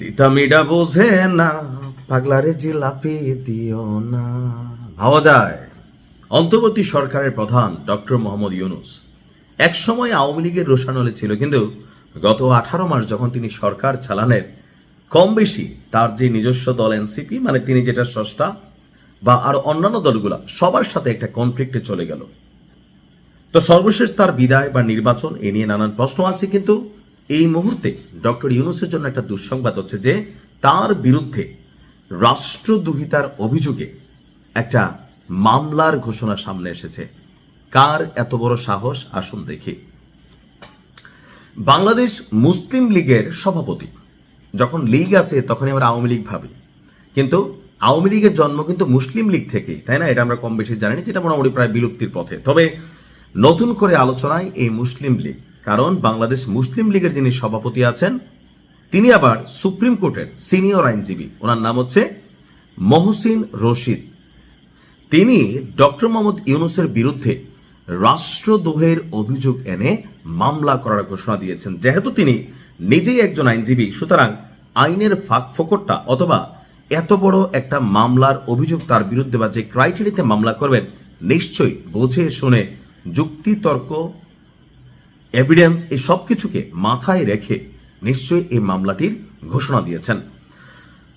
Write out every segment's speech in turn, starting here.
তিতা মিডা বোঝে না, পাগলারে জিলাপি দিও না। ভাবা যায় অন্তর্বর্তী সরকারের প্রধান ডক্টর মোহাম্মদ ইউনূস একসময় আওয়ামী লীগের রোষানলে ছিল, কিন্তু গত 18 মাস যখন তিনি সরকার চালানের কম বেশি তার যে নিজস্ব দল এনসিপি, মানে তিনি যেটা স্রষ্টা, বা আর অন্যান্য দলগুলা সবার সাথে একটা কনফ্লিক্টে চলে গেল। তো সর্বশেষ তার বিদায় বা নির্বাচন এ নিয়ে নানান প্রশ্ন আছে, কিন্তু এই মুহূর্তে ডক্টর ইউনূসের জন্য একটা দুঃসংবাদ হচ্ছে যে তার বিরুদ্ধে রাষ্ট্রদ্রোহিতার অভিযোগে একটা মামলার ঘোষণা সামনে এসেছে। কার এত বড় সাহস, আসুন দেখি। বাংলাদেশ মুসলিম লীগের সভাপতি, যখন লীগ আছে তখনই আমরা আওয়ামী লীগ ভাবি, কিন্তু আওয়ামী লীগের জন্ম কিন্তু মুসলিম লীগ থেকেই, তাই না? এটা আমরা কম বেশি জানি, যেটা মোটামুটি প্রায় বিলুপ্তির পথে। তবে নতুন করে আলোচনায় এই মুসলিম লীগ, কারণ বাংলাদেশ মুসলিম লীগের যিনি সভাপতি আছেন তিনি আবার সুপ্রিম কোর্টের সিনিয়র আইনজীবী। ওনার নাম হচ্ছে মহসিন রশিদ। তিনি ডক্টর মোহাম্মদ ইউনূসের বিরুদ্ধে রাষ্ট্রদ্রোহের অভিযোগ এনে মামলা করার ঘোষণা দিয়েছেন। যেহেতু তিনি নিজেই একজন আইনজীবী, সুতরাং আইনের ফাঁক ফোকরটা অথবা এত বড় একটা মামলার অভিযোগ তার বিরুদ্ধে বা যে ক্রাইটেরিয়াতে মামলা করবেন নিশ্চয়ই বুঝে শুনে যুক্তি তর্ক এভিডেন্স এই সব কিছুকে মাথায় রেখে নিশ্চয়ই এই মামলাটির ঘোষণা দিয়েছেন।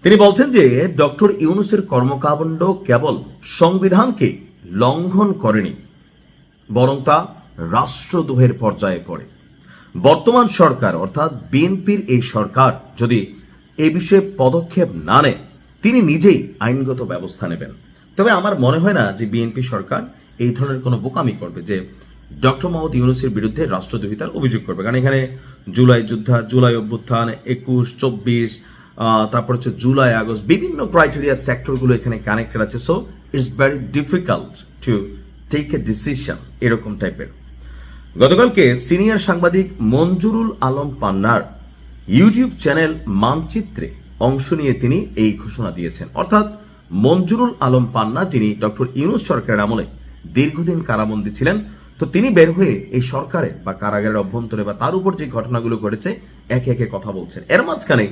তিনি বলছেন যে ডক্টর ইউনূসের কর্মকাণ্ড কেবল সংবিধানকে লঙ্ঘন করেনি, বরং তা রাষ্ট্রদ্রোহের পর্যায়ে পড়ে। বর্তমান সরকার অর্থাৎ বিএনপির এই সরকার যদি এ বিষয়ে পদক্ষেপ না নেয় তিনি নিজেই আইনগত ব্যবস্থা নেবেন। তবে আমার মনে হয় না যে বিএনপি সরকার এই ধরনের কোনো বোকামি করবে যে ডক্টর মোহাম্মদ ইউনূসের বিরুদ্ধে রাষ্ট্রদ্রোহিতার অভিযোগ করবে, কারণ এখানে জুলাই যুদ্ধ, জুলাই অভ্যুত্থান, 21, 24, তারপর হচ্ছে জুলাই আগস্ট, বিভিন্ন ক্রাইটেরিয়া সেক্টরগুলো এখানে কানেক্টেড আছে। So it's very difficult to take a decision এরকম টাইপের। গতকালকে সিনিয়র সাংবাদিক মঞ্জুরুল আলম পান্নার ইউটিউব চ্যানেল মানচিত্রে অংশ নিয়ে তিনি এই ঘোষণা দিয়েছেন। অর্থাৎ মঞ্জুরুল আলম পান্না, যিনি ডক্টর ইউনূস সরকারের আমলে দীর্ঘদিন কারাবন্দী ছিলেন, তো তিনি বের হয়ে এই সরকারের বা কারাগারের অভ্যন্তরে বা তার উপর যে ঘটনাগুলো ঘটেছে একে একে কথা বলছেন। এর মাঝখানে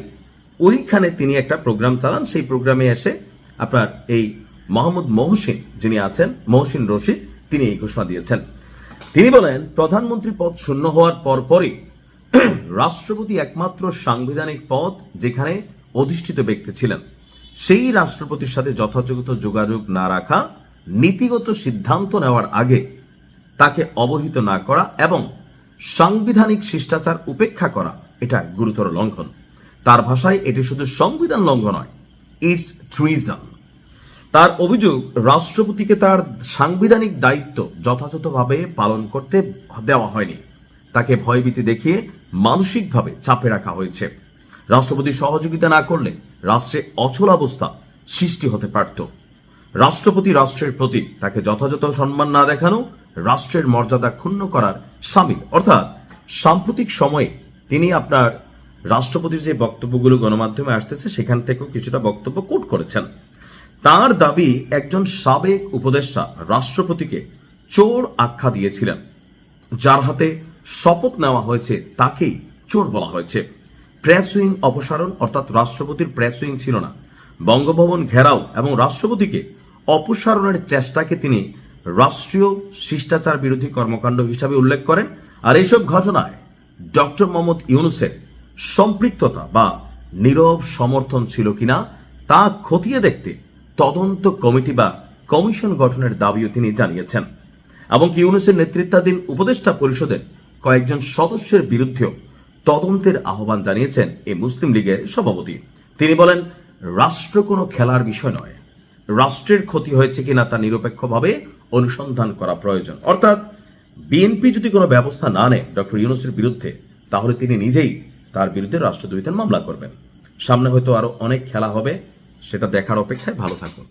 ওইখানে তিনি একটা প্রোগ্রাম চালান, সেই প্রোগ্রামে এসে আপনার এই মোহাম্মদ মহসিন যিনি আছেন, মহসিন রশিদ, তিনি এই ঘোষণা দিয়েছেন। তিনি বলেন, প্রধানমন্ত্রী পদ শূন্য হওয়ার পরপরই রাষ্ট্রপতি একমাত্র সাংবিধানিক পদ যেখানে অধিষ্ঠিত ব্যক্তি ছিলেন, সেই রাষ্ট্রপতির সাথে যথাযথ যোগাযোগ না রাখা, নীতিগত সিদ্ধান্ত নেওয়ার আগে তাকে অবহিত না করা এবং সাংবিধানিক শিষ্টাচার উপেক্ষা করা এটা গুরুতর লঙ্ঘন। তার ভাষায় এটি শুধু সংবিধান লঙ্ঘন নয়, ইটস ট্রিজন। তার অভিযোগ, রাষ্ট্রপতিকে তার সাংবিধানিক দায়িত্ব যথাযথভাবে পালন করতে দেওয়া হয়নি, তাকে ভয়ভীতি দেখিয়ে মানসিকভাবে চাপে রাখা হয়েছে। রাষ্ট্রপতি সহযোগিতা না করলে রাষ্ট্রে অচলাবস্থা সৃষ্টি হতে পারত। রাষ্ট্রপতি রাষ্ট্রের প্রতি, তাকে যথাযথ সম্মান না দেখানো রাষ্ট্রের মর্যাদা ক্ষুণ্ণ করার শামিল। অর্থাৎ সাম্প্রতিক সময়ে তিনি আপনার রাষ্ট্রপতির যে বক্তব্যগুলো গণমাধ্যমে আসতেছে সেখান থেকেও কিছুটা বক্তব্য কোট করেছেন। তার দাবি, একজন সাবেক উপদেষ্টা রাষ্ট্রপতিকে চোর আখ্যা দিয়েছিলেন, যার হাতে শপথ নেওয়া হয়েছে তাকেই চোর বলা হয়েছে। প্রেস উইং অপসারণ, অর্থাৎ রাষ্ট্রপতির প্রেস উইং ছিল না, বঙ্গভবন ঘেরাও এবং রাষ্ট্রপতিকে অপসারণের চেষ্টাকে তিনি রাষ্ট্রীয় শিষ্টাচার বিরোধী কর্মকাণ্ড হিসাবে উল্লেখ করেন। আর এইসব ঘটনায় ডক্টর মোহাম্মদ ইউনূসের সম্পৃক্ততা বা নীরব সমর্থন ছিল কিনা তা খতিয়ে দেখতে তদন্ত কমিটি বা কমিশন গঠনের দাবিও তিনি জানিয়েছেন। এবং ইউনূসের নেতৃত্বাধীন উপদেষ্টা পরিষদের কয়েকজন সদস্যের বিরুদ্ধেও তদন্তের আহ্বান জানিয়েছেন এই মুসলিম লীগের সভাপতি। তিনি বলেন, রাষ্ট্র কোনো খেলার বিষয় নয়, রাষ্ট্রের ক্ষতি হয়েছে কিনা তা নিরপেক্ষভাবে অনুসন্ধান করা প্রয়োজন। অর্থাৎ বিএনপি যদি কোনো ব্যবস্থা না নেয় ডক্টর ইউনূসের বিরুদ্ধে, তাহলে তিনি নিজেই তার বিরুদ্ধে রাষ্ট্রদ্রোহিতার মামলা করবেন। সামনে হয়তো আরো অনেক খেলা হবে, সেটা দেখার অপেক্ষায়। ভালো থাকুন।